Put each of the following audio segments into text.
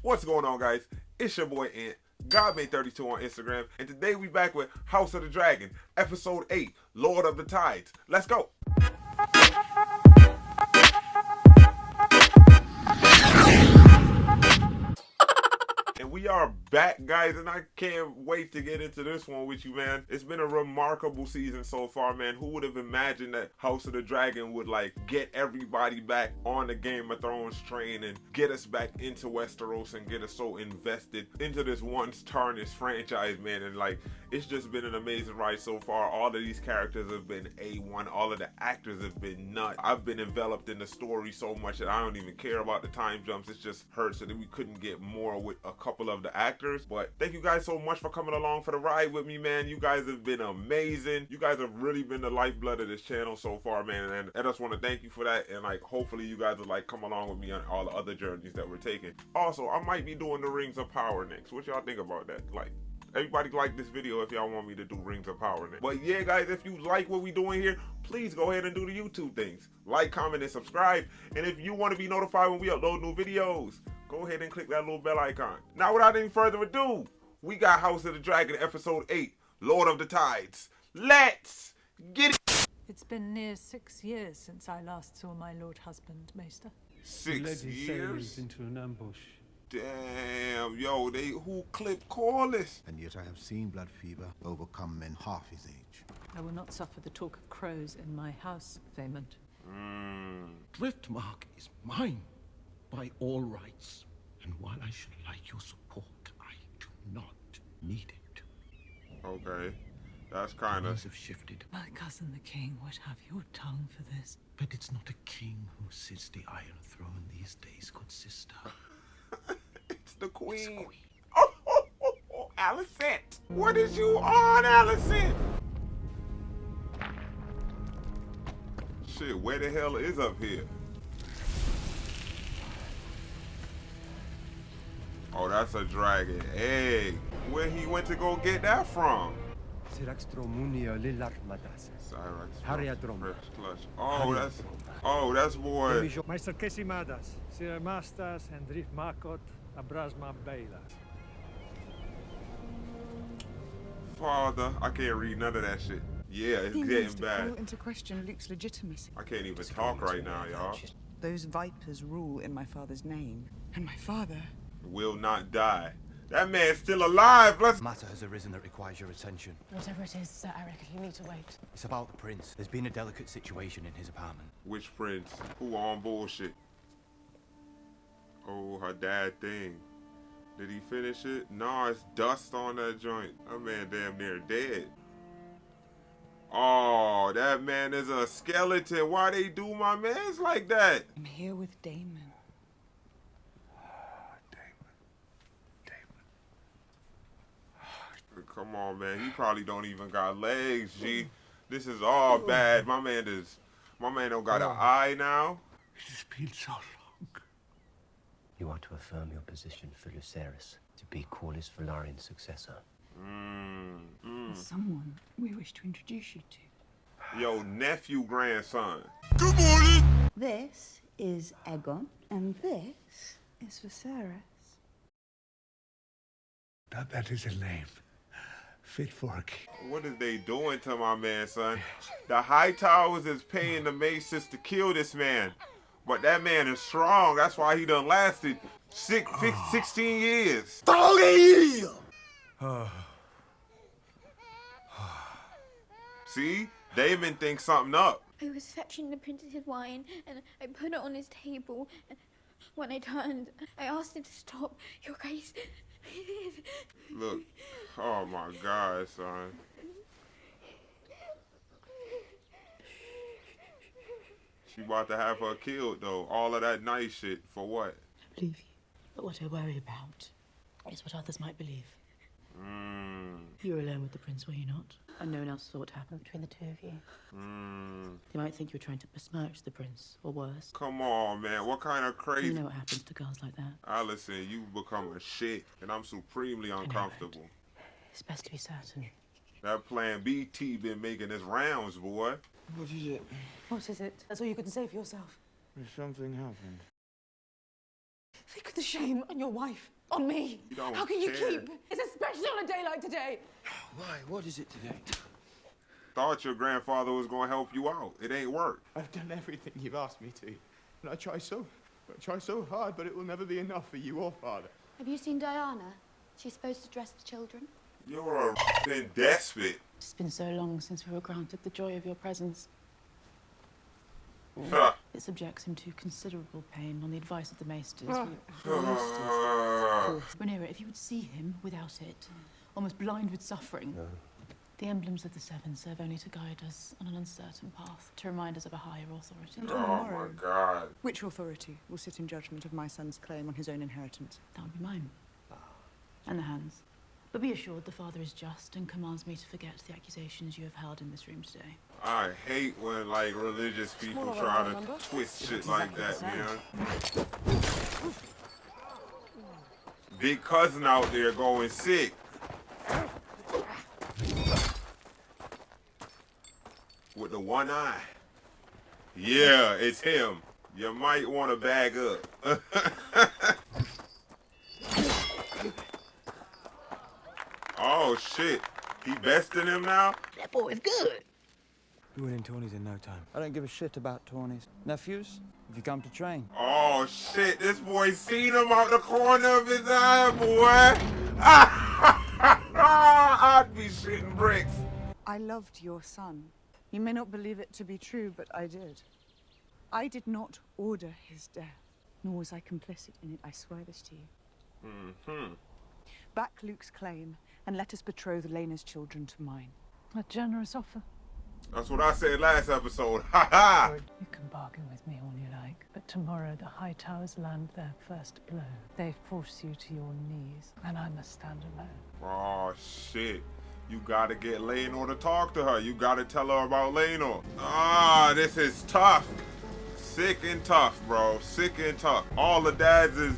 What's going on, guys? It's your boy Ant, Godmade32 on Instagram, and today we back with House of the Dragon, Episode 8, Lord of the Tides. Let's go! And we are back, guys, and I can't wait to get into this one with you, man. It's been a remarkable season so far, man. Who would have imagined that House of the Dragon would, like, get everybody back on the Game of Thrones train and get us back into Westeros and get us so invested into this once tarnished franchise, man. And, like, it's just been an amazing ride so far. All of these characters have been A1. All of the actors have been nuts. I've been enveloped in the story so much that I don't even care about the time jumps. It just hurts that we couldn't get more with a couple of the actors. But thank you guys so much for coming along for the ride with me, man. You guys have been amazing. You guys have really been the lifeblood of this channel so far, man. And I just want to thank you for that. And, like, hopefully you guys will, like, come along with me on all the other journeys that we're taking. Also, I might be doing the Rings of Power next. What y'all think about that? Like, everybody like this video if y'all want me to do Rings of Power next. But yeah, guys, if you like what we doing here, please go ahead and do the YouTube things. Like, comment, and subscribe. And if you want to be notified when we upload new videos, go ahead and click that little bell icon. Now, without any further ado, we got House of the Dragon, Episode 8, Lord of the Tides. Let's get it! It's been near 6 years since I last saw my lord husband, Maester. 6 years? Into an ambush. Damn, yo, who clipped Corliss? And yet I have seen blood fever overcome men half his age. I will not suffer the talk of crows in my house, Vaemond. Driftmark is mine by all rights. And while I should like your support, I do not need it. Okay, that's kind of... Things have shifted. My cousin the king would have your tongue for this. But it's not a king who sits the Iron Throne these days, good sister. It's the queen. It's queen. Oh, Alicent. What is you on, Alicent? Shit, where the hell is up here? Oh, that's a dragon egg. Where he went to go get that from? Oh, that's boy. Meister Kesimadas, Sir Mastas and Driftmark Abrasma Baela. Father, I can't read none of that shit. Yeah, it's getting bad. Call into question Luke's legitimacy. I can't even talk right now, y'all. Those vipers rule in my father's name, and my father will not die. That man's still alive. Let's... Matter has arisen that requires your attention. Whatever it is, Sir Arrax, you need to wait. It's about the prince. There's been a delicate situation in his apartment. Which prince? Who on bullshit? Oh, her dad thing. Did he finish it? No, it's dust on that joint. That man damn near dead. Oh, that man is a skeleton. Why they do my mans like that? I'm here with Daemon. Come on, man. He probably don't even got legs, G. This is all bad. My man don't got an eye now. It's been so long. You are to affirm your position for Lucerys to be Corlys Velaryon's successor. Someone we wish to introduce you to. Yo, nephew, grandson. Good morning! This is Aegon, and this is Viserys. That is a name fit for a king. What is they doing to my man, son? The Hightowers is paying the Maces to kill this man. But that man is strong. That's why he done lasted 16 years. See? Daemon thinks something up. I was fetching the prince's wine, and I put it on his table, and when I turned, I asked him to stop. Your Grace, he did. Look. Oh my God, son. She about to have her killed, though. All of that nice shit. For what? I believe you. But what I worry about is what others might believe. You were alone with the prince, were you not? And no one else saw what happened between the two of you. They might think you were trying to besmirch the prince, or worse. Come on, man. What kind of crazy... You know what happens to girls like that. Alicent, you've become a shit, and I'm supremely uncomfortable. It's best to be certain. That Plan BT been making its rounds, boy. What is it? What is it? That's all you can say for yourself. Something happened. Take the shame on your wife, on me. You don't How can you care. keep? It's especially on a day like today. Why? What is it today? Thought your grandfather was gonna help you out. It ain't work. I've done everything you've asked me to. And I try so hard, but it will never be enough for you or Father. Have you seen Diana? She's supposed to dress the children. You're a f***ing despot. It's been so long since we were granted the joy of your presence. Huh. It subjects him to considerable pain on the advice of the maesters. Rhaenyra, if you would see him without it, almost blind with suffering, the emblems of the Seven serve only to guide us on an uncertain path, to remind us of a higher authority. Oh my God. Which authority will sit in judgment of my son's claim on his own inheritance? That would be mine. And the hands. But be assured the Father is just and commands me to forget the accusations you have held in this room today. I hate when like religious people try to twist shit like that, man. Big cousin out there going sick. With the one eye. Yeah, it's him. You might want to bag up. Oh shit. He besting him now? That boy is good. We're winning tourneys in no time. I don't give a shit about tourneys. Nephews, if you come to train. Oh shit, this boy seen him out the corner of his eye, boy. I'd be shitting bricks. I loved your son. You may not believe it to be true, but I did. I did not order his death, nor was I complicit in it, I swear this to you. Mm-hmm. Back Luke's claim, and let us betroth Helena's children to mine. A generous offer. That's what I said last episode. Ha ha! You can bargain with me all you like, but tomorrow the Hightowers land their first blow. They force you to your knees, and I must stand alone. Oh shit. You gotta get Rhaenor to talk to her. You gotta tell her about Rhaenor. Ah, this is tough. Sick and tough, bro. Sick and tough. All the dads is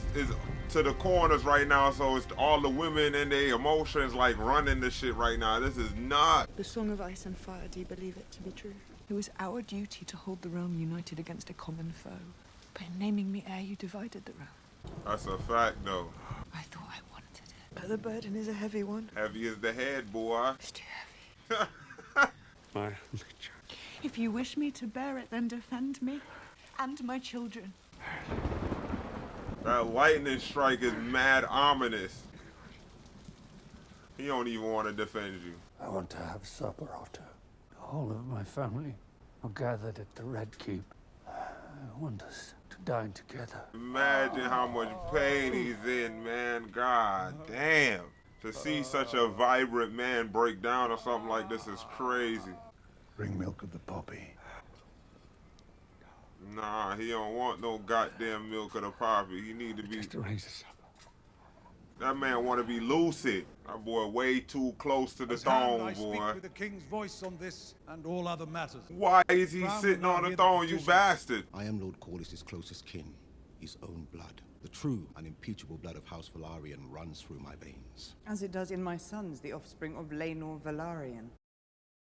to the corners right now, so it's all the women and their emotions like running this shit right now. This is not. The Song of Ice and Fire, do you believe it to be true? It was our duty to hold the realm united against a common foe. But in naming me heir, you divided the realm. That's a fact, though. I thought I wanted it. But the burden is a heavy one. Heavy as the head, boy. It's too heavy. If you wish me to bear it, then defend me and my children. That lightning strike is mad ominous. He don't even want to defend you. I want to have supper, Otto. The whole of my family are gathered at the Red Keep. I want us to dine together. Imagine how much pain he's in, man. God damn. To see such a vibrant man break down or something like this is crazy. Bring milk of the poppy. Nah, he don't want no goddamn milk of the poppy. He need to be... Just arrange the supper. That man want to be lucid. That boy way too close to the throne, I boy. speak with the king's voice on this and all other matters. Why is he sitting on the throne, you bastard? I am Lord Corlys' closest kin, his own blood. The true, unimpeachable blood of House Velaryon runs through my veins. As it does in my sons, the offspring of Rhaenyra Velaryon.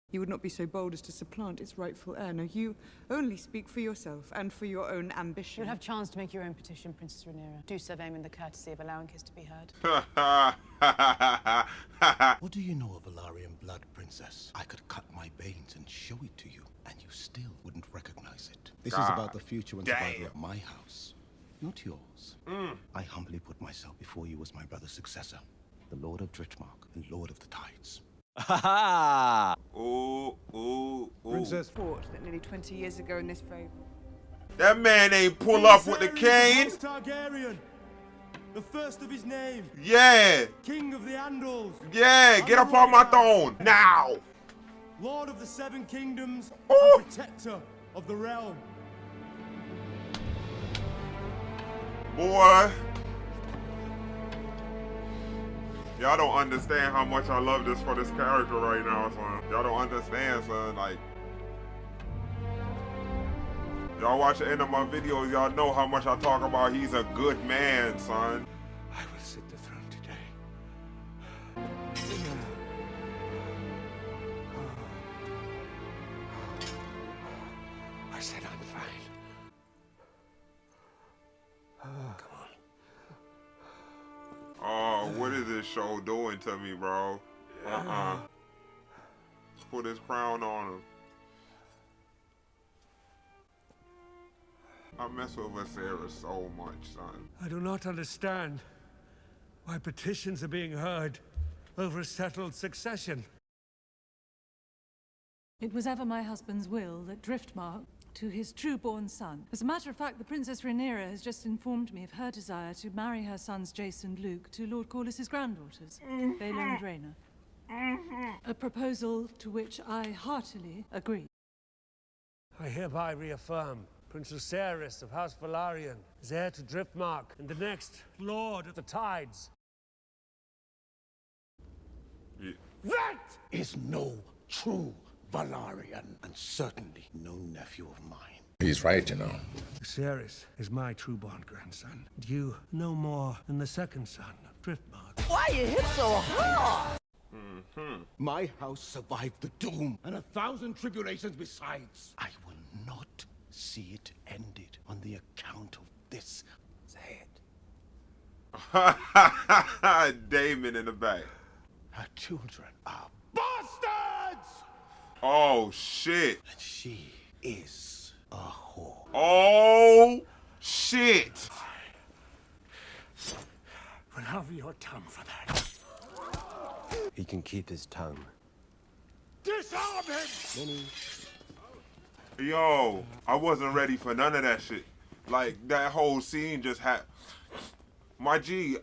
You would not be so bold as to supplant its rightful heir. No, you only speak for yourself and for your own ambition. You'll have chance to make your own petition, Princess Rhaenyra. Do serve Aemond the courtesy of allowing his to be heard. What do you know of Velaryon blood, Princess? I could cut my veins and show it to you, and you still wouldn't recognize it. This is about the future and survival of my house, not yours. I humbly put myself before you as my brother's successor, the Lord of Driftmark and Lord of the Tides. Ha ha! Ooh. Princess. Fought that nearly 20 years ago in this fable. That man ain't pull up with the cane. Rhaenys Targaryen, the first of his name. Yeah. King of the Andals. Yeah, get up on my throne now. Lord of the Seven Kingdoms, Ooh. and protector of the realm. Boy. Y'all don't understand how much I love this for this character right now, son. Y'all don't understand, son. Like, y'all watch the end of my videos, y'all know how much I talk about he's a good man, son. I will sit the throne today. I said I'm fine. Come on. Bro, what is this show doing to me, bro? Put his crown on him. I mess with Viserys so much, son. I do not understand why petitions are being heard over a settled succession. It was ever my husband's will that Driftmark to his true-born son. As a matter of fact, the Princess Rhaenyra has just informed me of her desire to marry her sons Jace and Luke to Lord Corlys's granddaughters, Baela and Rhaena. A proposal to which I heartily agree. I hereby reaffirm Prince Lucerys of House Velaryon is heir to Driftmark and the next Lord of the Tides. Yeah. That is no true Velaryon, and certainly no nephew of mine. He's right, you know. Lucerys is my true-born grandson, and you no more than the second son of Driftmark. Why you hit so hard? My house survived the doom and 1,000 tribulations besides. I will not see it ended on the account of this. Say it. Daemon in the back. Her children are bastards! Oh, shit. And she is a whore. Oh, shit. We'll have your tongue for that. He can keep his tongue. Disarm him! Yo, I wasn't ready for none of that shit. Like, that whole scene just had... My G...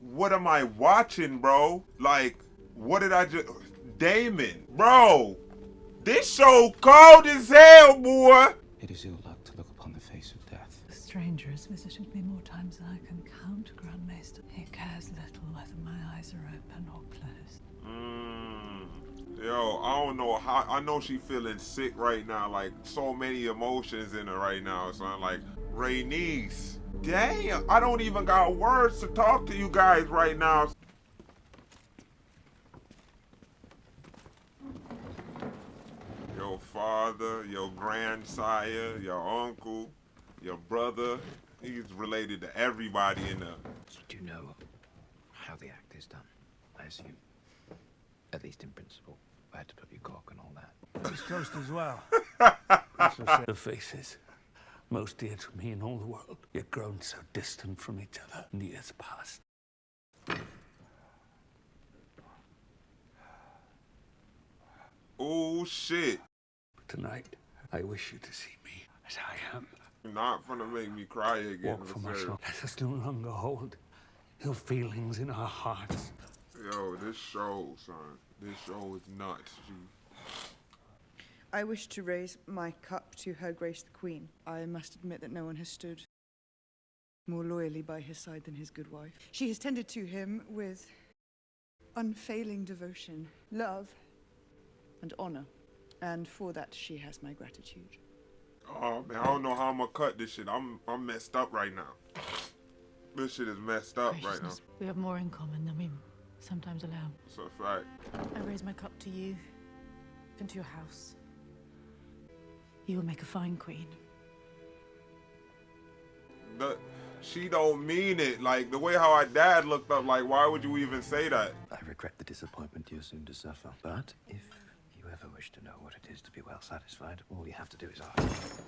What am I watching, bro? Like, what did I just... Daemon, bro! This show cold as hell, boy! It is ill luck to look upon the face of death. The stranger has visited me more times than I can count, Grand Maester. He cares little whether my eyes are open or closed. Yo, I don't know how... I know she feeling sick right now. Like, so many emotions in her right now. So I'm like, Rhaenys. Damn, I don't even got words to talk to you guys right now. Your father, your grandsire, your uncle, your brother. He's related to everybody in there. Do you know how the act is done? I assume. At least in principle. I had to put your cock and all that. This toast as well. The faces, most dear to me in all the world, yet grown so distant from each other in the years past. Oh, shit. Tonight, I wish you to see me as I am. You're not gonna make me cry again. Walk from us. Let us no longer hold ill feelings in our hearts. Yo, this show, son. This show is nuts, G. I wish to raise my cup to Her Grace the Queen. I must admit that no one has stood more loyally by his side than his good wife. She has tended to him with unfailing devotion, love, and honor. And for that, she has my gratitude. Oh, man, I don't know how I'm gonna cut this shit. I'm messed up right now. This shit is messed up right now. We have more in common than we sometimes allow. It's a fact. I raise my cup to you and to your house. You will make a fine queen. She don't mean it. Like, the way how our dad looked up, like, why would you even say that? I regret the disappointment you're soon to suffer, but if you ever wish to know what it is to be well satisfied, all you have to do is ask.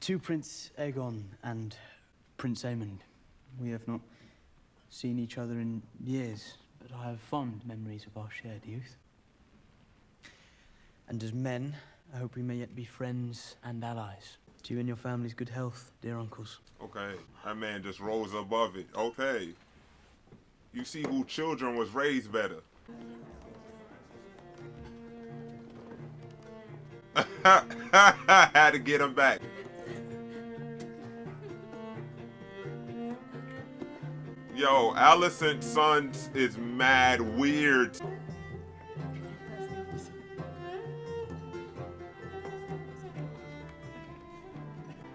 To Prince Aegon and Prince Aemond, we have not seen each other in years, but I have fond memories of our shared youth. And as men, I hope we may yet be friends and allies. To you and your family's good health, dear uncles. Okay, that man just rose above it. Okay. You see who children was raised better. Had to get him back. Yo, Alicent's son is mad weird.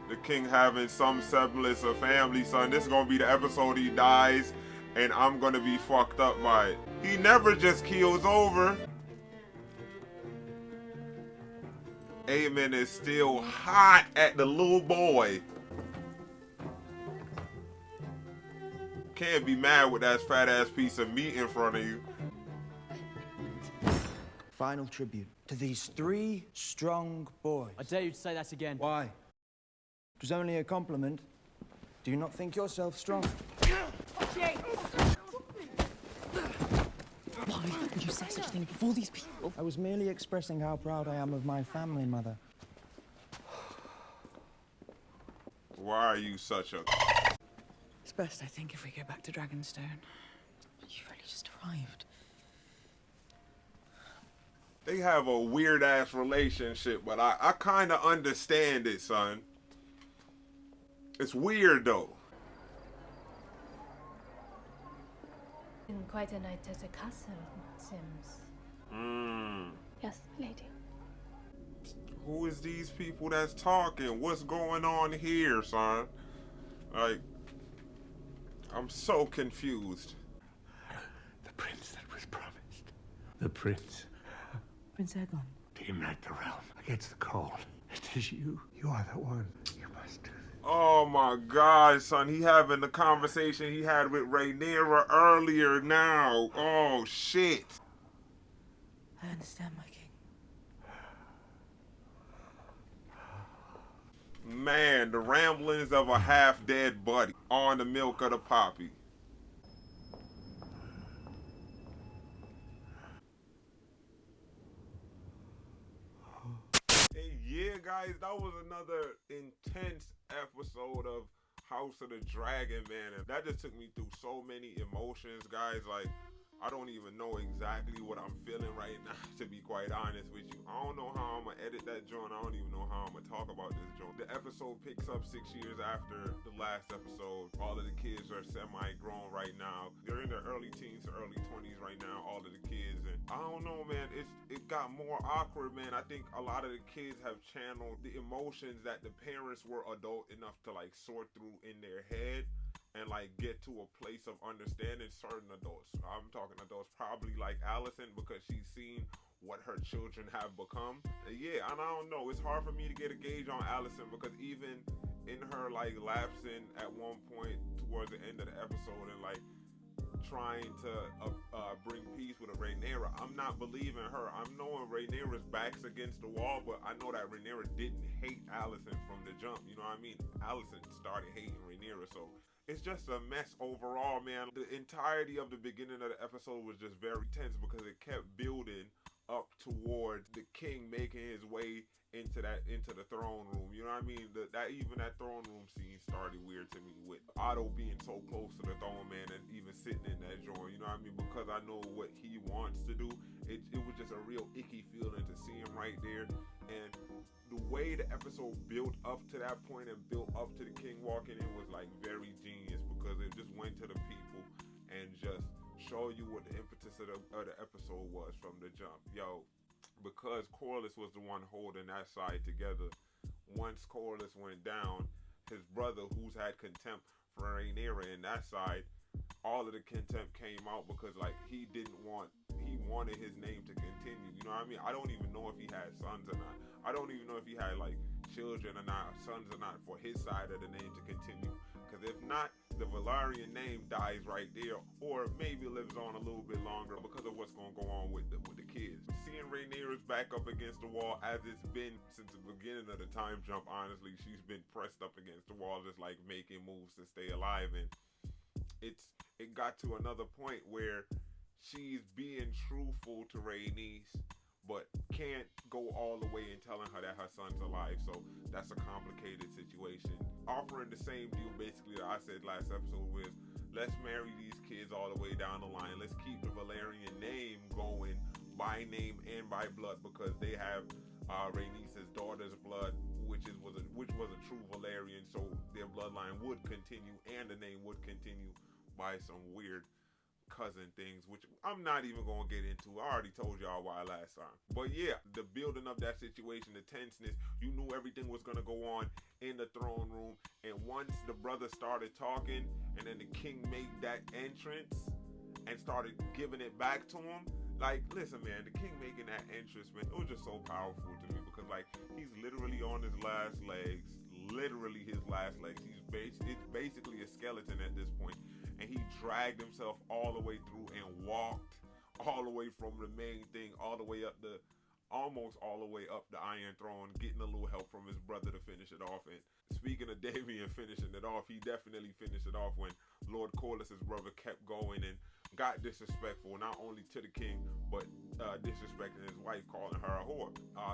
The king having some semblance of family, son. This is gonna be the episode he dies, and I'm gonna be fucked up by it. He never just keels over. Aemond is still hot at the little boy. Can't be mad with that fat ass piece of meat in front of you. Final tribute to these 3 strong boys. I dare you to say that again. Why? It was only a compliment. Do you not think yourself strong? Why would you say such a thing before these people? I was merely expressing how proud I am of my family, Mother. Why are you such a... It's best, I think, if we go back to Dragonstone. You've only just arrived. They have a weird-ass relationship, but I kind of understand it, son. It's weird, though. Been quite a night at the castle, Sims. Yes, lady. Who is these people that's talking? What's going on here, son? Like, I'm so confused. The prince that was promised. The prince. Prince Aegon. To unite the realm against the cold. It is you. You are the one. You must do this. Oh my God, son. He having the conversation he had with Rhaenyra earlier now. Oh, shit. I understand, my king. Man, the ramblings of a half-dead buddy on the milk of the poppy. And yeah, guys, that was another intense episode of House of the Dragon, man. And that just took me through so many emotions, guys. Like, I don't even know exactly what I'm feeling right now, to be quite honest with you. I don't know how I'm going to edit that joint. I don't even know how I'm going to talk about this joint. The episode picks up 6 years after the last episode. All of the kids are semi-grown right now. They're in their early teens to early 20s right now, all of the kids. And I don't know, man. It got more awkward, man. I think a lot of the kids have channeled the emotions that the parents were adult enough to, like, sort through in their head. And like get to a place of understanding certain adults. I'm talking adults probably like Alicent, because she's seen what her children have become. And yeah, and I don't know. It's hard for me to get a gauge on Alicent, because even in her like lapsing at one point towards the end of the episode and like trying to bring peace with a Rhaenyra, I'm not believing her. I'm knowing Rhaenyra's back's against the wall, but I know that Rhaenyra didn't hate Alicent from the jump. You know what I mean? Alicent started hating Rhaenyra, so it's just a mess overall, man. The entirety of the beginning of the episode was just very tense, because it kept building up towards the king making his way into the throne room. You know what I mean? That throne room scene started weird to me, with Otto being so close to the throne, man, and even sitting in that joint. You know what I mean? Because I know what he wants to do. It was just a real icky feeling to see him right there. And the way the episode built up to that point and built up to the king walking in was like very genius, because it just went to the people and just show you what the impetus of the episode was from the jump. Yo, because Corlys was the one holding that side together, once Corlys went down, his brother, who's had contempt for Rhaenyra in that side, all of the contempt came out, because like he wanted his name to continue. You know what I mean? I don't even know if he had sons or not. I don't even know if he had like children or not, sons or not, for his side of the name to continue. Because if not, the Velaryon name dies right there, or maybe lives on a little bit longer because of what's going to go on with the kids. Seeing Rhaenyra's back up against the wall, as it's been since the beginning of the time jump, honestly, she's been pressed up against the wall, just like making moves to stay alive. And it got to another point where she's being truthful to Rhaenys, but can't go all the way in telling her that her son's alive. So that's a complicated situation. Offering the same deal basically that I said last episode was, let's marry these kids all the way down the line. Let's keep the Velaryon name going by name and by blood, because they have Rhaenys' daughter's blood, which was a true Velaryon, so their bloodline would continue and the name would continue by some weird cousin things, which I'm not even gonna get into. I already told y'all why last time. But yeah, the building of that situation, the tenseness, you knew everything was gonna go on in the throne room. And once the brother started talking, and then the king made that entrance and started giving it back to him, Like, listen, man, the king making that entrance, man, it was just so powerful to me because, like, he's literally on his last legs, literally his last legs. It's basically a skeleton at this point, and he dragged himself all the way through and walked all the way from the main thing all the way up almost all the way up the Iron Throne, getting a little help from his brother to finish it off. And speaking of Daemon finishing it off, he definitely finished it off when Lord Corlys's brother kept going and got disrespectful, not only to the king, but disrespecting his wife, calling her a whore,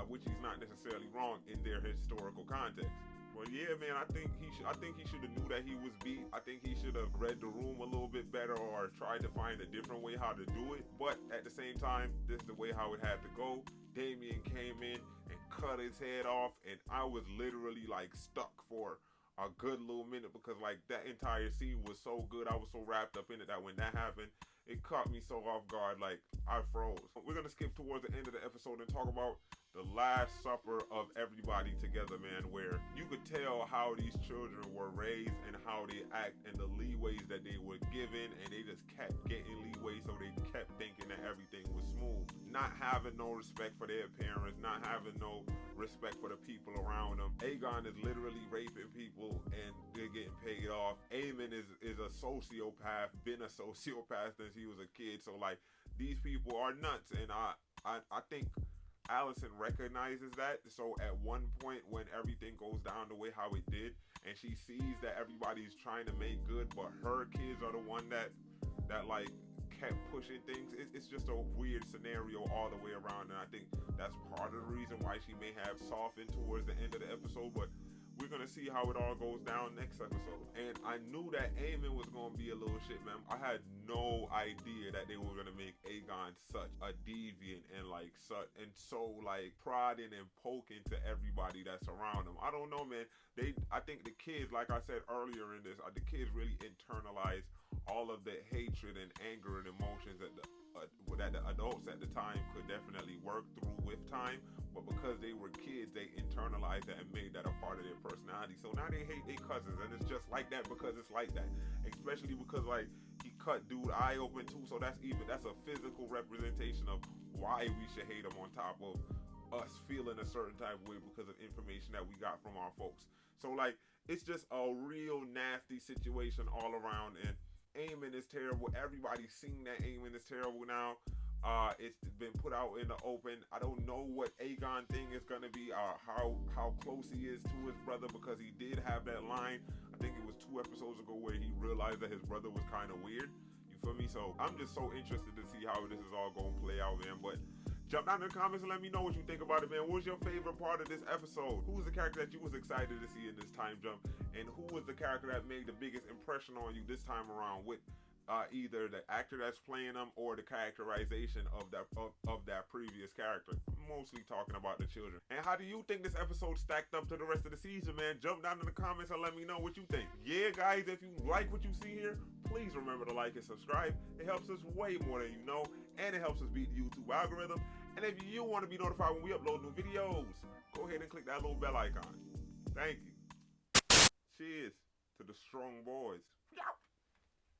which he's not necessarily wrong in their historical context. But yeah, man, I think he should have knew that he was beat. I think he should have read the room a little bit better or tried to find a different way how to do it. But at the same time, this is the way how it had to go. Daemon came in and cut his head off, and I was literally like stuck for a good little minute because like that entire scene was so good. I was so wrapped up in it that when that happened, it caught me so off guard, like I froze. We're gonna skip towards the end of the episode and talk about the last supper of everybody together, man, where you could tell how these children were raised and how they act and the leeways that they were given, and they just kept getting leeway, so they kept thinking that everything was smooth. Not having no respect for their parents, not having no respect for the people around them. Aegon is literally raping people and they're getting paid off. Aemond is a sociopath, been a sociopath since he was a kid, so like these people are nuts, and I think Alicent recognizes that. So at one point when everything goes down the way how it did, and she sees that everybody's trying to make good, but her kids are the one that like kept pushing things, it's just a weird scenario all the way around, and I think that's part of the reason why she may have softened towards the end of the episode. But we're gonna see how it all goes down next episode. And I knew that Aemond was gonna be a little shit, man. I had no idea that they were gonna make Aegon such a deviant and like so like prodding and poking to everybody that's around him. I don't know, man. I think the kids, like I said earlier in this, the kids really internalize all of the hatred and anger and emotions that the adults at the time could definitely work through with time, but because they were kids, they internalized that and made that a part of their personality. So now they hate their cousins, and it's just like that because it's like that. Especially because like he cut dude eye open too, so that's a physical representation of why we should hate him, on top of us feeling a certain type of way because of information that we got from our folks. So like it's just a real nasty situation all around, and Aemond is terrible. Everybody's seen that Aemond is terrible now. It's been put out in the open. I don't know what Aegon thing is gonna be, how close he is to his brother, because he did have that line, I think it was 2 episodes ago, where he realized that his brother was kind of weird. You feel me? So I'm just so interested to see how this is all gonna play out, man. But jump down in the comments and let me know what you think about it, man. What was your favorite part of this episode? Who was the character that you was excited to see in this time jump? And who was the character that made the biggest impression on you this time around, with either the actor that's playing them or the characterization of that previous character? Mostly talking about the children. And how do you think this episode stacked up to the rest of the season, man? Jump down in the comments and let me know what you think. Yeah, guys, if you like what you see here, please remember to like and subscribe. It helps us way more than you know, and it helps us beat the YouTube algorithm. And if you want to be notified when we upload new videos, go ahead and click that little bell icon. Thank you. Cheers to the strong boys.